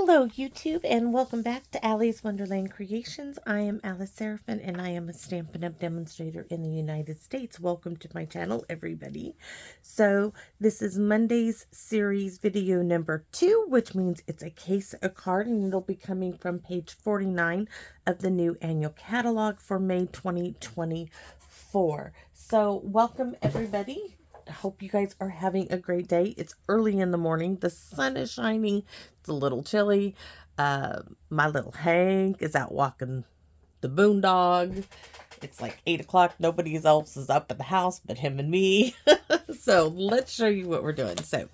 Hello YouTube and welcome back to Allie's Wonderland Creations. I am Alice Seraphin and I am a Stampin' Up! Demonstrator in the United States. Welcome to my channel, everybody. So this is Monday's series video number 2, which means it's a case a card, and it'll be coming from page 49 of the new annual catalog for May 2024. So welcome everybody. I hope you guys are having a great day. It's early in the morning. The sun is shining. It's a little chilly. My little Hank is out walking the boondog. It's like 8 o'clock. Nobody else is up at the house but him and me. So let's show you what we're doing. So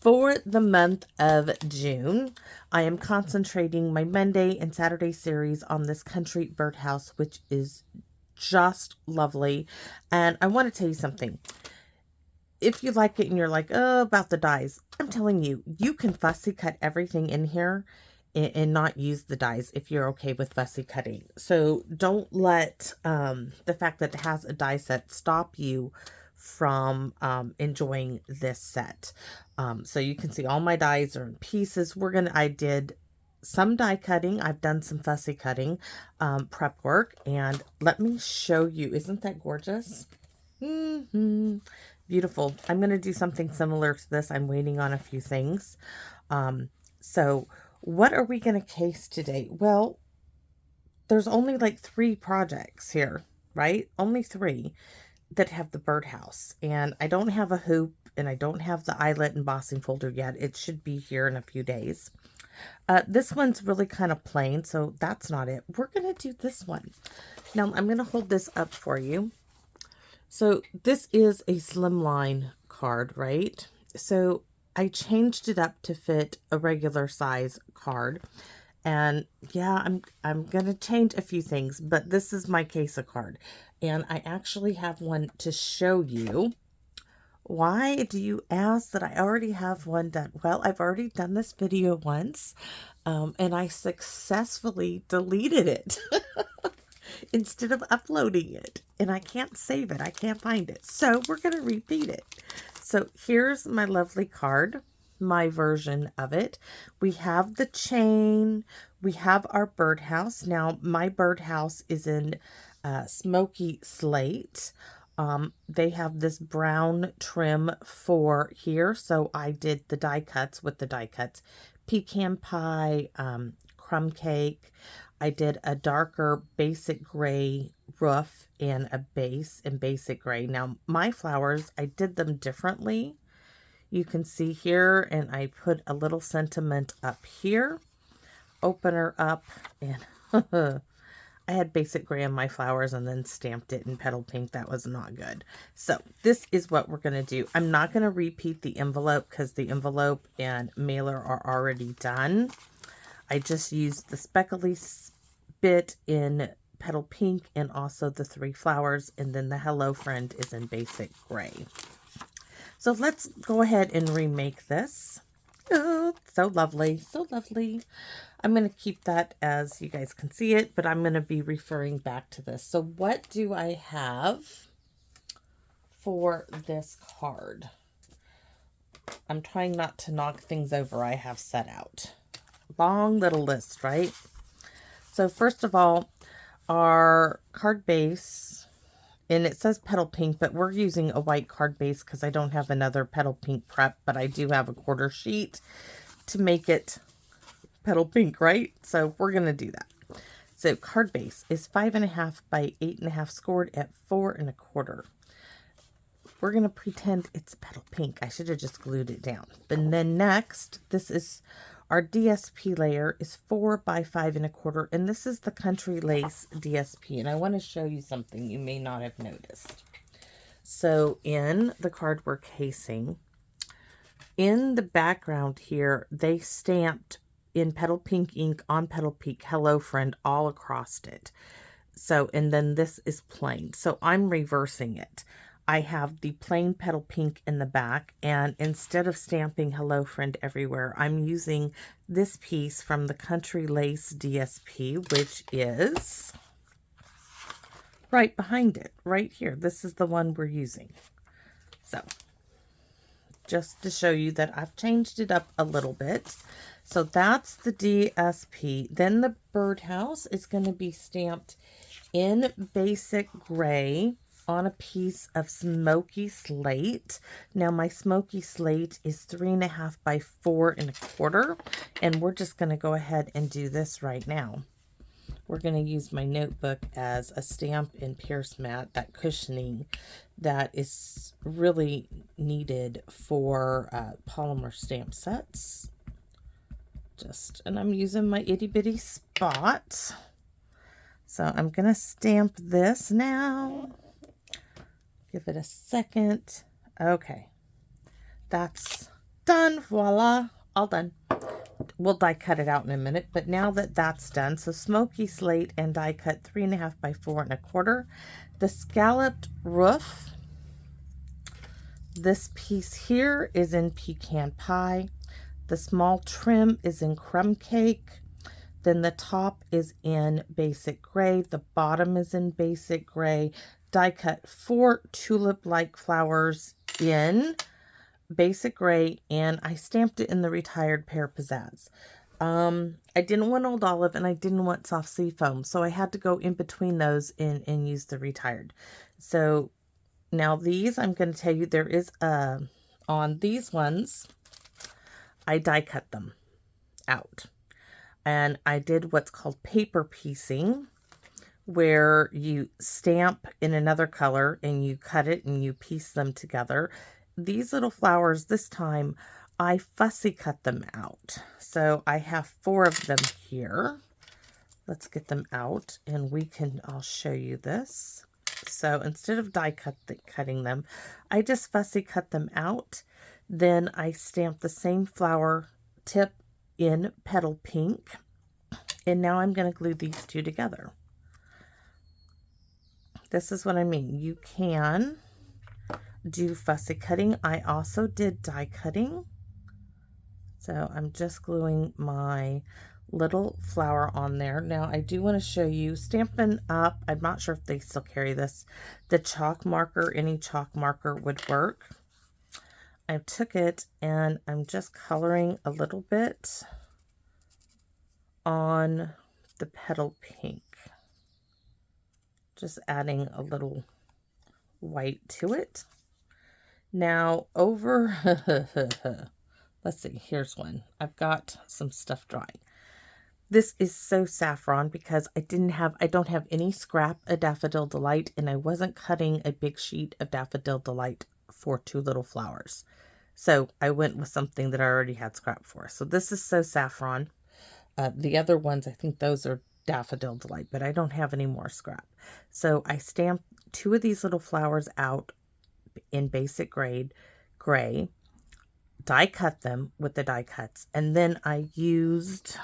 for the month of June, I am concentrating my Monday and Saturday series on this country birdhouse, which is just lovely. And I want to tell you something. If you like it and you're like, oh, about the dies, I'm telling you, you can fussy cut everything in here and not use the dies if you're okay with fussy cutting. So don't let the fact that it has a die set stop you from enjoying this set. So you can see all my dies are in pieces. I did some die cutting. I've done some fussy cutting prep work. And let me show you. Isn't that gorgeous? Beautiful. I'm going to do something similar to this. I'm waiting on a few things. So what are we going to case today? Well, there's only like 3 projects here, right? Only 3 that have the birdhouse. And I don't have a hoop and I don't have the eyelet embossing folder yet. It should be here in a few days. This one's really kind of plain, so that's not it. We're going to do this one. Now I'm going to hold this up for you. So this is a slimline card, right? So I changed it up to fit a regular size card. And yeah, I'm going to change a few things, but this is my case of card. And I actually have one to show you. Why do you ask that I already have one done? Well, I've already done this video once, and I successfully deleted it. Instead of uploading it, and I can't save it. I can't find it. So we're going to repeat it. So here's my lovely card, my version of it. We have the chain. We have our birdhouse. Now my birdhouse is in Smokey Slate. They have this brown trim for here. So I did the die cuts with the die cuts. Pecan pie, crumb cake. I did a darker basic gray roof and a base in basic gray. Now, my flowers, I did them differently. You can see here, and I put a little sentiment up here. Opener up, and I had basic gray on my flowers and then stamped it in petal pink. That was not good. So, this is what we're going to do. I'm not going to repeat the envelope because the envelope and mailer are already done. I just used the speckly bit in petal pink and also the 3 flowers, and then the Hello Friend is in basic gray. So let's go ahead and remake this. Oh, so lovely, so lovely. I'm going to keep that as you guys can see it, but I'm going to be referring back to this. So what do I have for this card? I'm trying not to knock things over I have set out. Long little list, right? So first of all, our card base, and it says petal pink, but we're using a white card base because I don't have another petal pink prep, but I do have a quarter sheet to make it petal pink, right? So we're going to do that. So card base is 5.5 by 8.5 scored at 4 1/4. We're going to pretend it's petal pink. I should have just glued it down. But then next, this is our DSP layer is 4 by 5 1/4, and this is the Country Lace DSP. And I want to show you something you may not have noticed. So in the card we're casing, in the background here, they stamped in petal pink ink on petal pink Hello Friend all across it. So, and then this is plain. So I'm reversing it. I have the plain petal pink in the back, and instead of stamping Hello Friend everywhere, I'm using this piece from the Country Lace DSP, which is right behind it, right here. This is the one we're using. So, just to show you that I've changed it up a little bit. So that's the DSP. Then the Birdhouse is going to be stamped in basic gray on a piece of Smokey Slate. Now my Smokey Slate is 3.5 by 4.25, and we're just going to go ahead and do this right now. We're going to use my notebook as a stamp and pierce mat, that cushioning that is really needed for polymer stamp sets. And I'm using my itty bitty spot. So I'm going to stamp this now. Give it a second. Okay. That's done. Voila. All done. We'll die cut it out in a minute, but now that that's done, so Smokey Slate and die cut 3.5 by 4.25. The scalloped roof. This piece here is in pecan pie. The small trim is in crumb cake. Then the top is in basic gray. The bottom is in basic gray. Die cut 4 tulip-like flowers in basic gray, and I stamped it in the retired pear pizzazz. I didn't want old olive and I didn't want soft sea foam, so I had to go in between those and use the retired. So now these, I'm going to tell you, there is on these ones, I die cut them out. And I did what's called paper piecing, where you stamp in another color and you cut it and you piece them together. These little flowers, this time, I fussy cut them out. So I have 4 of them here. Let's get them out and I'll show you this. So instead of cutting them, I just fussy cut them out. Then I stamp the same flower tip in petal pink. And now I'm going to glue these two together. This is what I mean. You can do fussy cutting. I also did die cutting. So I'm just gluing my little flower on there. Now I do want to show you Stampin'Up. I'm not sure if they still carry this. The chalk marker, any chalk marker would work. I took it and I'm just coloring a little bit on the petal pink. Just adding a little white to it. Now over, let's see, here's one. I've got some stuff drying. This is so saffron because I don't have any scrap of Daffodil Delight, and I wasn't cutting a big sheet of Daffodil Delight for 2 little flowers. So I went with something that I already had scrap for. So this is so saffron. The other ones, I think those are Daffodil Delight, but I don't have any more scrap. So I stamped 2 of these little flowers out in basic gray, die cut them with the die cuts, and then I used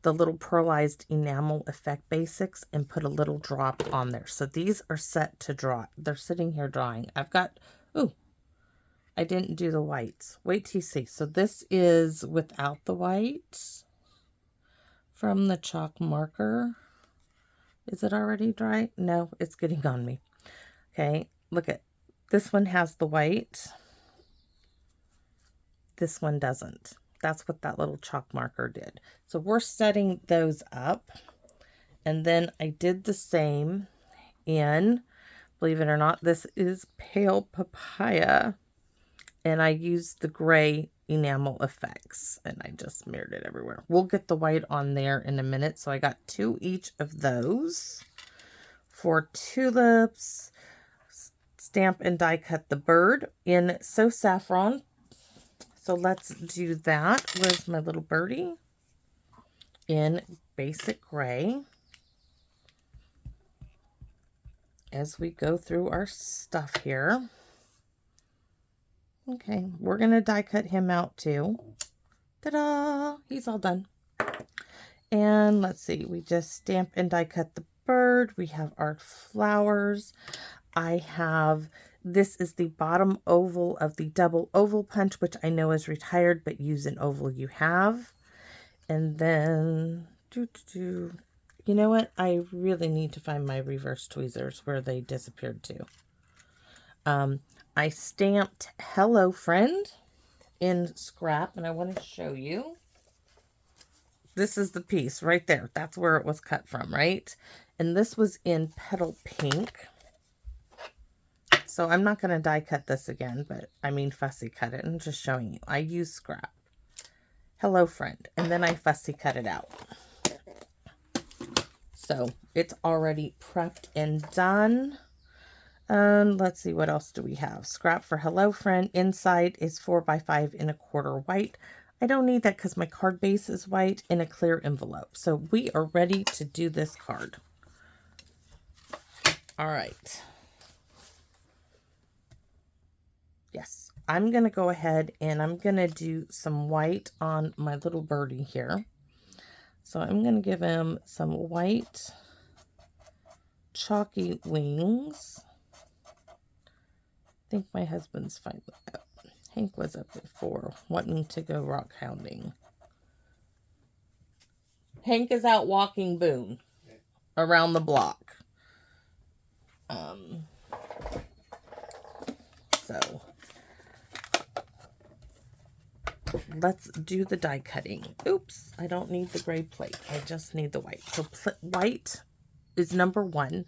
the little pearlized enamel effect basics and put a little drop on there. So these are set to dry. They're sitting here drying. I've got, I didn't do the whites. Wait till you see. So this is without the white from the chalk marker. Is it already dry? No, it's getting on me. Okay, look at this one has the white. This one doesn't. That's what that little chalk marker did. So we're setting those up. And then I did the same in, believe it or not, this is pale papaya. And I used the gray enamel effects. And I just smeared it everywhere. We'll get the white on there in a minute. So I got 2 each of those. For tulips, stamp and die cut the bird in So Saffron. So let's do that. Where's my little birdie? In basic gray. As we go through our stuff here. Okay, we're going to die cut him out too. Ta-da! He's all done. And let's see, we just stamp and die cut the bird. We have our flowers. This is the bottom oval of the double oval punch, which I know is retired, but use an oval you have. And then, you know what? I really need to find my reverse tweezers where they disappeared to. I stamped Hello Friend in scrap, and I want to show you. This is the piece right there. That's where it was cut from, right? And this was in petal pink. So I'm not going to die cut this again, but I mean fussy cut it. I'm just showing you. I use scrap. Hello, friend. And then I fussy cut it out. So it's already prepped and done. Let's see, what else do we have? Scrap for hello, friend. Inside is 4x5 1/4 white. I don't need that because my card base is white in a clear envelope. So we are ready to do this card. All right. Yes, I'm going to go ahead and I'm going to do some white on my little birdie here. So I'm going to give him some white chalky wings. I think my husband's finally up. Hank was up before, wanting to go rock hounding. Hank is out walking Boone around the block. So let's do the die cutting. Oops, I don't need the gray plate. I just need the white. So white is number 1.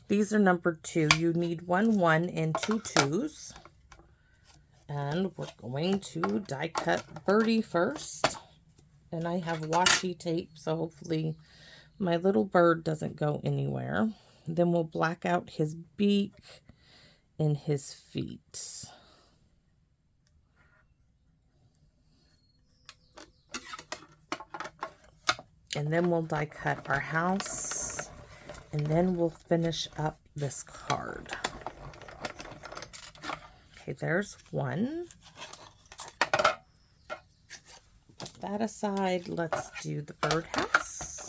These are number 2. You need 1 1 and 2 2s. And we're going to die cut Birdie first. And I have washi tape, so hopefully my little bird doesn't go anywhere. Then we'll black out his beak and his feet. And then we'll die cut our house. And then we'll finish up this card. Okay, there's one. Put that aside. Let's do the birdhouse.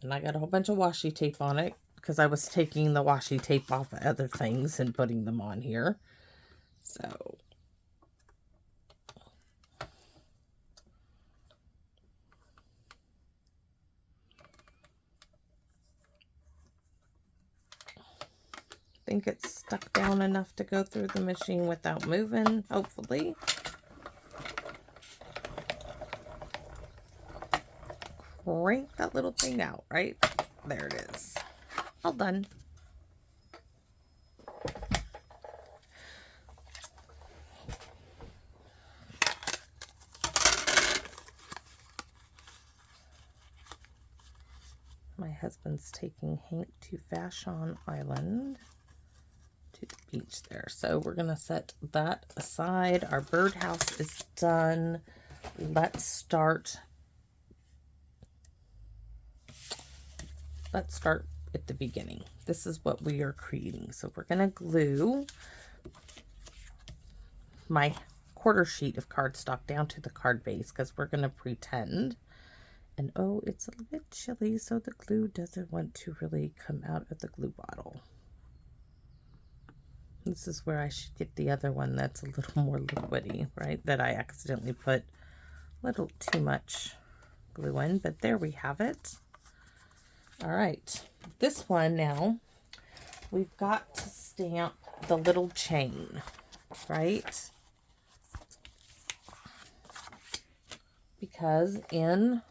And I got a whole bunch of washi tape on it because I was taking the washi tape off of other things and putting them on here. So I think it's stuck down enough to go through the machine without moving, hopefully. Crank that little thing out, right? There it is. All done. My husband's taking Hank to Vashon Island, to the beach there. So we're going to set that aside. Our birdhouse is done. Let's start at the beginning. This is what we are creating. So we're going to glue my quarter sheet of cardstock down to the card base because we're going to pretend. And oh, it's a little bit chilly, so the glue doesn't want to really come out of the glue bottle. This is where I should get the other one that's a little more liquidy, right? That I accidentally put a little too much glue in, but there we have it. All right, this one now, we've got to stamp the little chain, right? Because in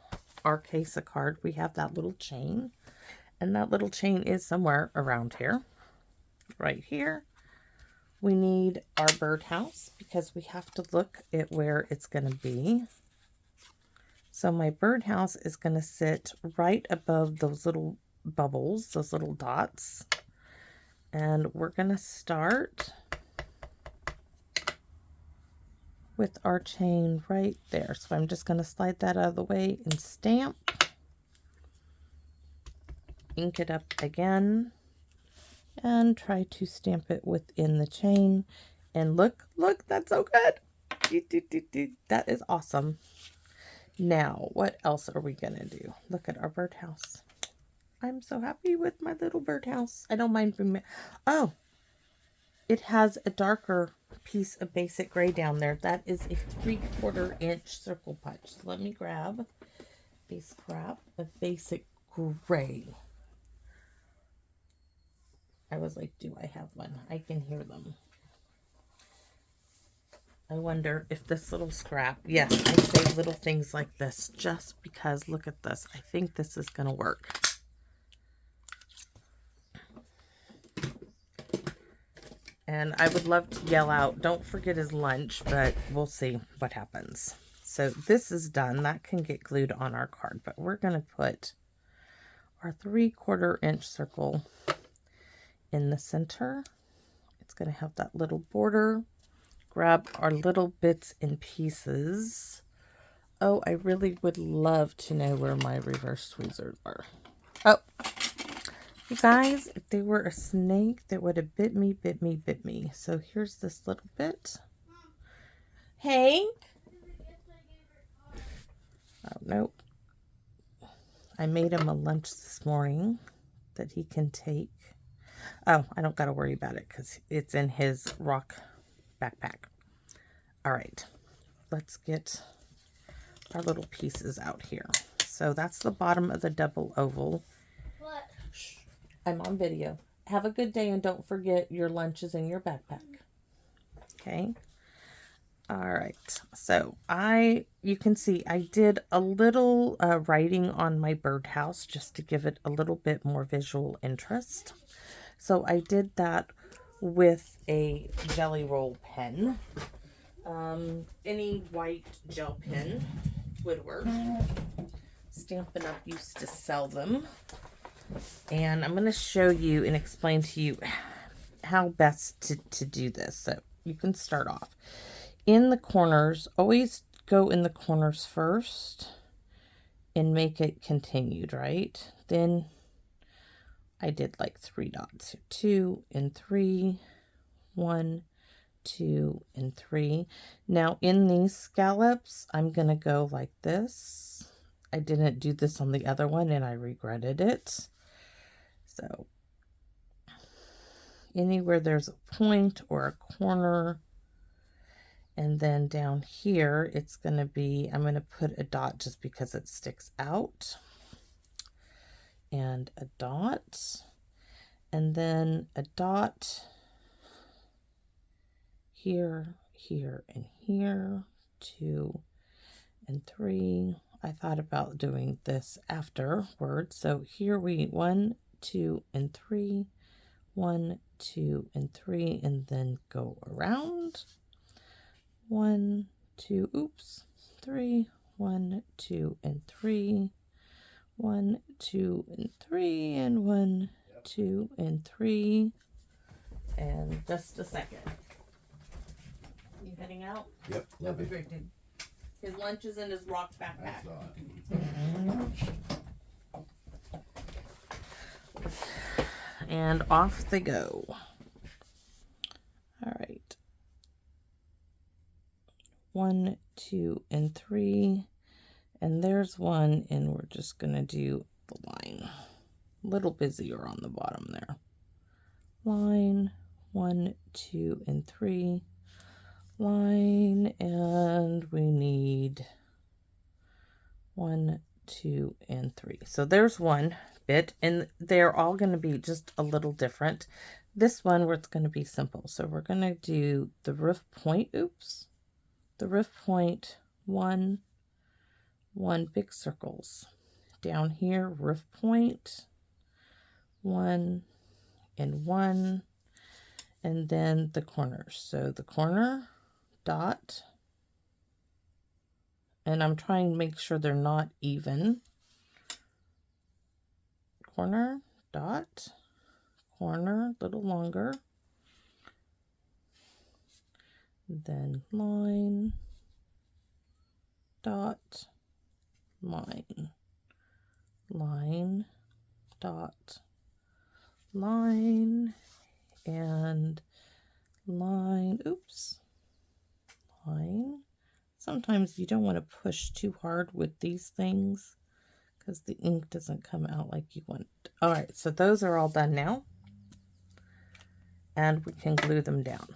our case of card, we have that little chain, and that little chain is somewhere around here, right here. We need our birdhouse because we have to look at where it's going to be. So my birdhouse is going to sit right above those little bubbles, those little dots. And we're going to start with our chain right there. So I'm just going to slide that out of the way and stamp. Ink it up again. And try to stamp it within the chain. And look, that's so good. That is awesome. Now, what else are we going to do? Look at our birdhouse. I'm so happy with my little birdhouse. I don't mind. Oh, it has a darker piece of basic gray down there. That is a 3/4 inch circle punch. So let me grab a scrap of basic gray. I was like, do I have one? I can hear them. I wonder if this little scrap, yes, I say little things like this just because, look at this. I think this is going to work. And I would love to yell out, don't forget his lunch, but we'll see what happens. So this is done. That can get glued on our card, but we're going to put our 3/4 inch circle in the center. It's going to have that little border. Grab our little bits and pieces. Oh, I really would love to know where my reverse tweezers are. Oh, you guys, if they were a snake that would have bit me, bit me, bit me. So here's this little bit. Hank? Oh, nope. I made him a lunch this morning that he can take. Oh, I don't got to worry about it because it's in his rock backpack. All right, let's get our little pieces out here. So that's the bottom of the double oval. What? Shh, I'm on video. Have a good day and don't forget your lunch is in your backpack. Okay. All right. So you can see I did a little writing on my birdhouse just to give it a little bit more visual interest. So I did that with a jelly roll pen. Any white gel pen would work. Stampin'Up used to sell them. And I'm going to show you and explain to you how best to do this. So you can start off. In the corners, always go in the corners first and make it continued, right? Then I did like 3 dots. 2 and 3, 1, 2 and 3. Now in these scallops, I'm going to go like this. I didn't do this on the other one and I regretted it. So anywhere there's a point or a corner, and then down here, it's going to be, I'm going to put a dot just because it sticks out. And a dot. And then a dot here, here, and here. 2 and 3. I thought about doing this afterwards. So here 1, 2, and 3. 1, 2, and 3. And then go around. 1, 2, oops, 3, 1, 2, and 3, 1, 2, and 3, and 1, 2, and 3, and just a second. You heading out? Yep, love it. Great, dude. His lunch is in his rock backpack. And off they go. All right. 1, 2, and 3, and there's 1, and we're just gonna do the line. A little busier on the bottom there. Line, 1, 2, and 3. Line, and we need 1, 2, and 3. So there's one bit, and they're all going to be just a little different. This one where it's going to be simple. So we're going to do the roof point, the roof point, 1, big circles. Down here, roof point, 1 and 1, and then the corners. So the corner, dot, and I'm trying to make sure they're not even. Corner, dot, corner, a little longer. Then line, dot, line, line, dot, line, and line, oops, line. Sometimes you don't want to push too hard with these things because the ink doesn't come out like you want. All right, so those are all done now. And we can glue them down.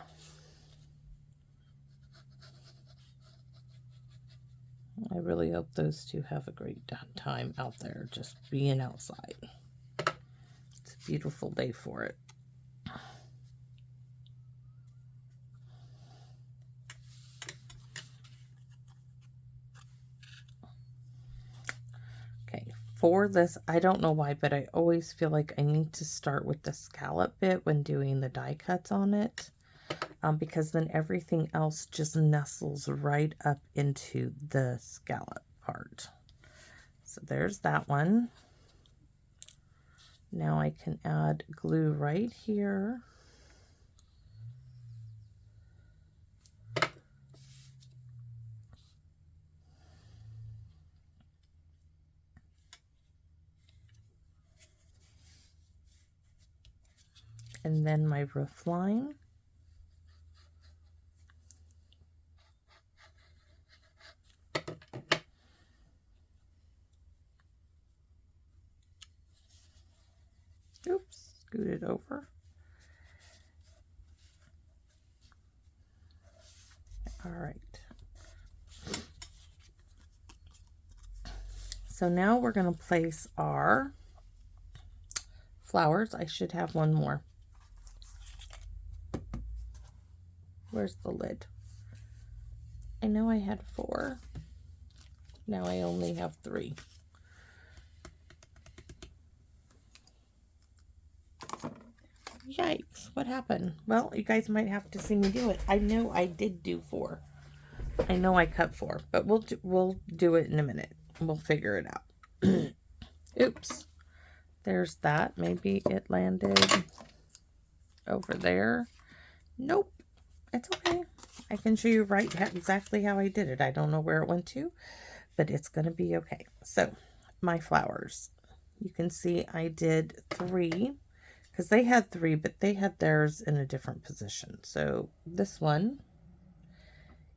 I really hope those two have a great time out there just being outside. It's a beautiful day for it. for this, I don't know why, but I always feel like I need to start with the scallop bit when doing the die cuts on it, because then everything else just nestles right up into the scallop part. So there's that one. Now I can add glue right here. And then my roof line. Oops, scoot it over. All right. So now we're going to place our flowers. I should have one more. Where's the lid? I know I had 4. Now I only have 3. Yikes, what happened? Well, you guys might have to see me do it. I know I did do 4. I know I cut 4, but we'll do it in a minute. We'll figure it out. Oops. There's that. Maybe it landed over there. Nope. It's okay. I can show you exactly how I did it. I don't know where it went to, but it's going to be okay. So, my flowers. You can see I did 3, because they had 3, but they had theirs in a different position. So, this one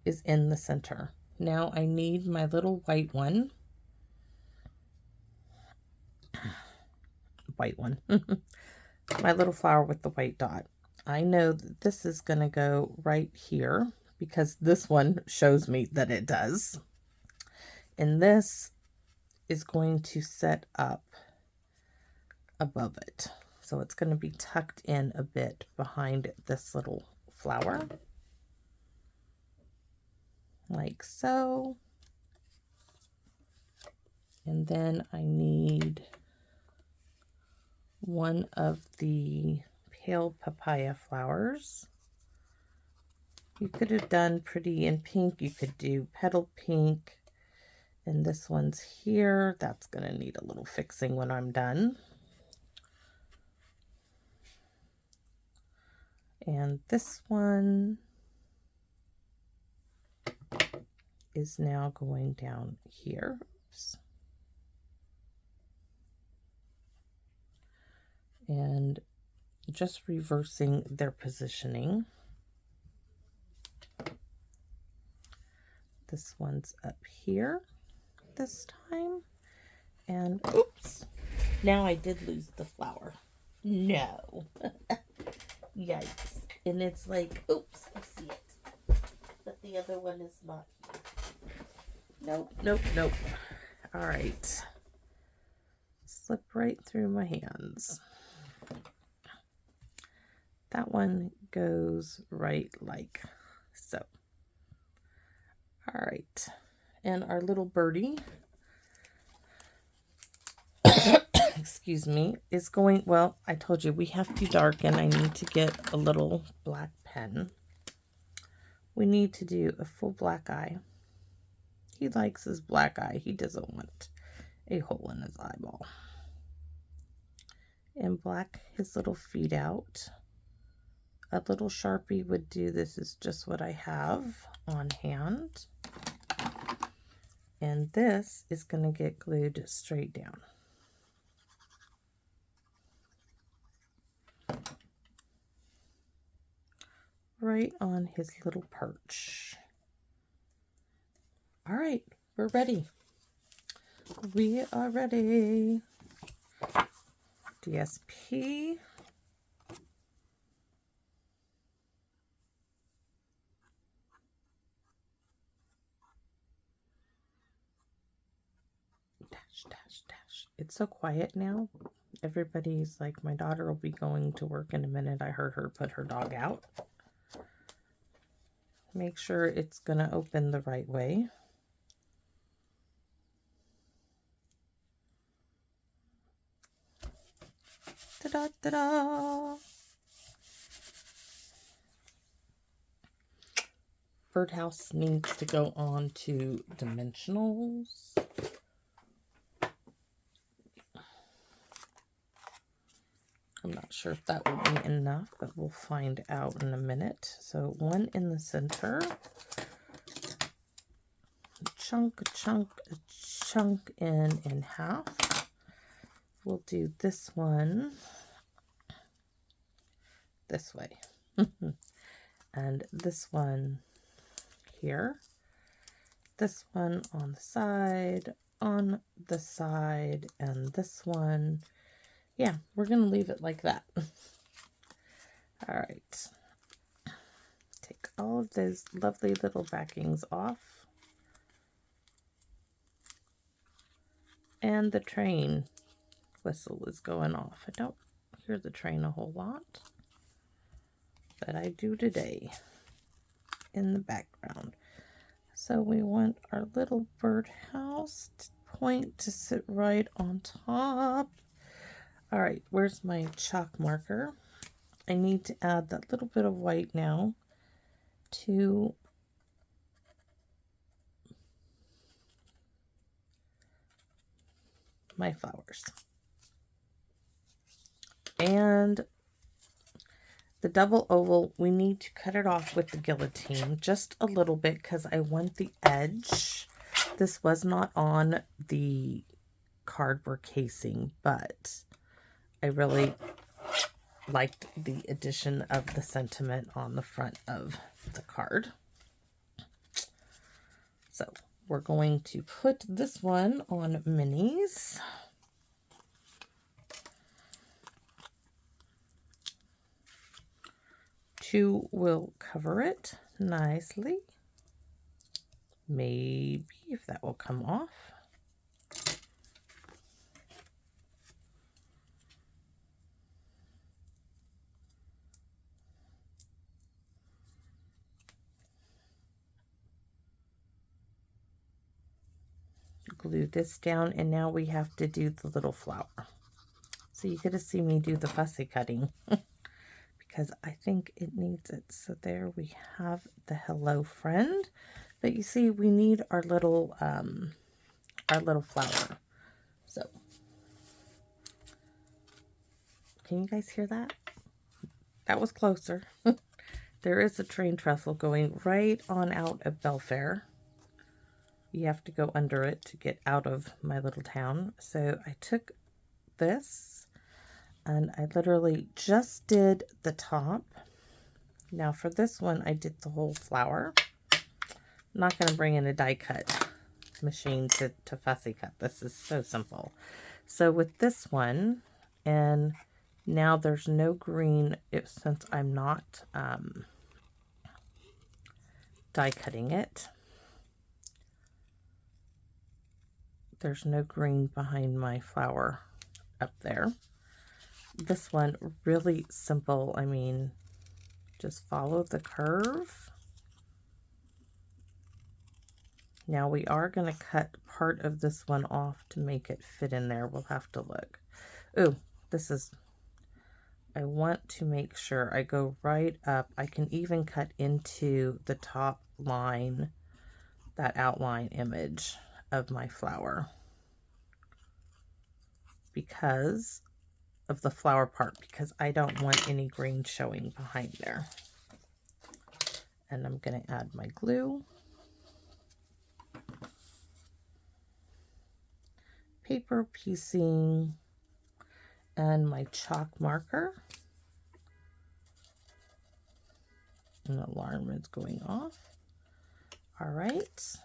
is in the center. Now, I need my little white one. White one. My little flower with the white dot. I know that this is going to go right here because this one shows me that it does. And this is going to set up above it. So it's going to be tucked in a bit behind this little flower. Like so. And then I need one of the pale papaya flowers. You could have done pretty in pink. You could do petal pink. And this one's here. That's going to need a little fixing when I'm done. And this one is now going down here. Oops. And just reversing their positioning. This one's up here this time. And oops, now I did lose the flower. No. Yikes. And it's like, oops, I see it. But the other one is not here. Nope, nope, nope. All right. Slip right through my hands. That one goes right like so. All right. And our little birdie, excuse me, is going, well, I told you we have to darken. I need to get a little black pen. We need to do a full black eye. He likes his black eye. He doesn't want a hole in his eyeball. And black his little feet out. A little Sharpie would do. This is just what I have on hand. And this is going to get glued straight down. Right on his little perch. All right, we're ready. We are ready. DSP. Dash, dash, dash. It's so quiet now. Everybody's like, my daughter will be going to work in a minute. I heard her put her dog out. Make sure it's going to open the right way. Ta-da-ta-da! Birdhouse needs to go on to dimensionals. I'm not sure if that will be enough, but we'll find out in a minute. So one in the center. A chunk in half. We'll do this one this way. And this one here. This one on the side, and this one. Yeah, we're going to leave it like that. All right. Take all of those lovely little backings off. And the train whistle is going off. I don't hear the train a whole lot, but I do today in the background. So we want our little birdhouse point to sit right on top. All right, where's my chalk marker? I need to add that little bit of white now to my flowers. And the double oval, we need to cut it off with the guillotine just a little bit because I want the edge. This was not on the cardboard casing, but I really liked the addition of the sentiment on the front of the card. So we're going to put this one on minis. Two will cover it nicely. Maybe if that will come off. Glue this down, and now we have to do the little flower. So you get to see me do the fussy cutting because I think it needs it. So there we have the hello friend, but you see we need our little flower. So can you guys hear that? That was closer. There is a train trestle going right on out of Belfair. You have to go under it to get out of my little town. So I took this and I literally just did the top. Now for this one, I did the whole flower. I'm not going to bring in a die cut machine to fussy cut. This is so simple. So with this one, and now there's no green since I'm not die cutting it. There's no green behind my flower up there. This one, really simple. I mean, just follow the curve. Now we are going to cut part of this one off to make it fit in there. We'll have to look. Ooh, this is, I want to make sure I go right up. I can even cut into the top line, that outline image of my flower, because of the flower part, because I don't want any green showing behind there. And I'm going to add my glue, paper piecing, and my chalk marker. An alarm is going off. All right,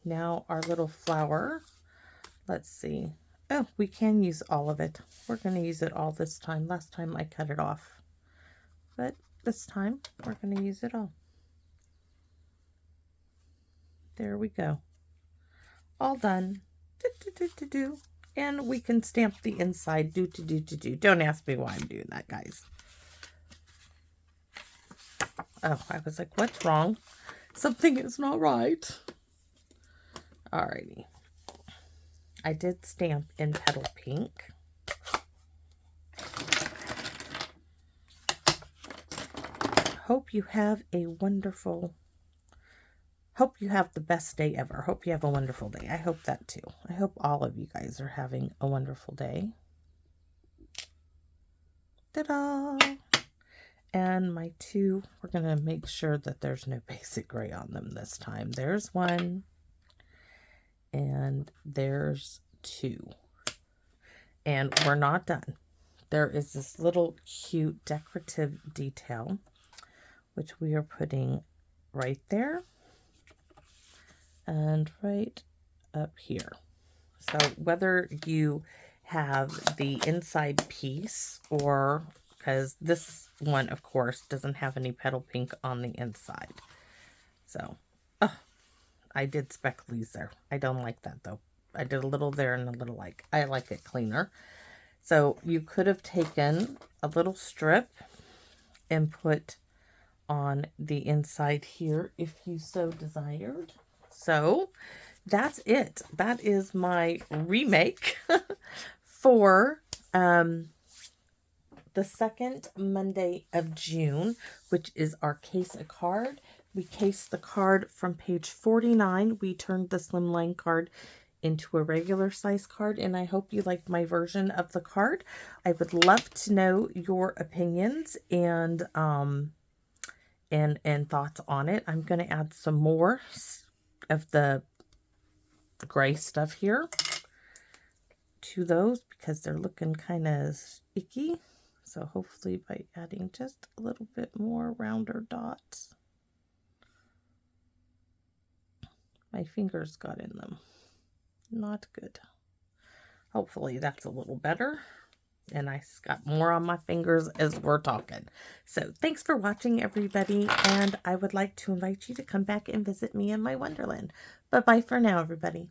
now our little flower. Let's see. Oh, we can use all of it. We're going to use it all this time. Last time I cut it off, but this time we're going to use it all. There we go. All done. Do. And we can stamp the inside. Do. Don't ask me why I'm doing that, guys. Oh, I was like, what's wrong? Something is not right. Alrighty. I did stamp in petal pink. hope you have a wonderful, hope you have the best day ever. Hope you have a wonderful day. I hope that too. I hope all of you guys are having a wonderful day. Ta-da! And my two, we're going to make sure that there's no basic gray on them this time. There's one, and there's two. And we're not done. There is this little cute decorative detail, which we are putting right there and right up here. So whether you have the inside piece, or because this one, of course, doesn't have any petal pink on the inside. So, I did specklies there. I don't like that though. I did a little there and a little like. I like it cleaner. So you could have taken a little strip and put on the inside here if you so desired. So that's it. That is my remake for the second Monday of June, which is our case a card. We cased the card from page 49. We turned the slimline card into a regular size card, and I hope you liked my version of the card. I would love to know your opinions and thoughts on it. I'm going to add some more of the gray stuff here to those because they're looking kind of icky. So hopefully by adding just a little bit more rounder dots. My fingers got in them. Not good. Hopefully that's a little better. And I got more on my fingers as we're talking. So thanks for watching, everybody. And I would like to invite you to come back and visit me in my Wonderland. Bye-bye for now, everybody.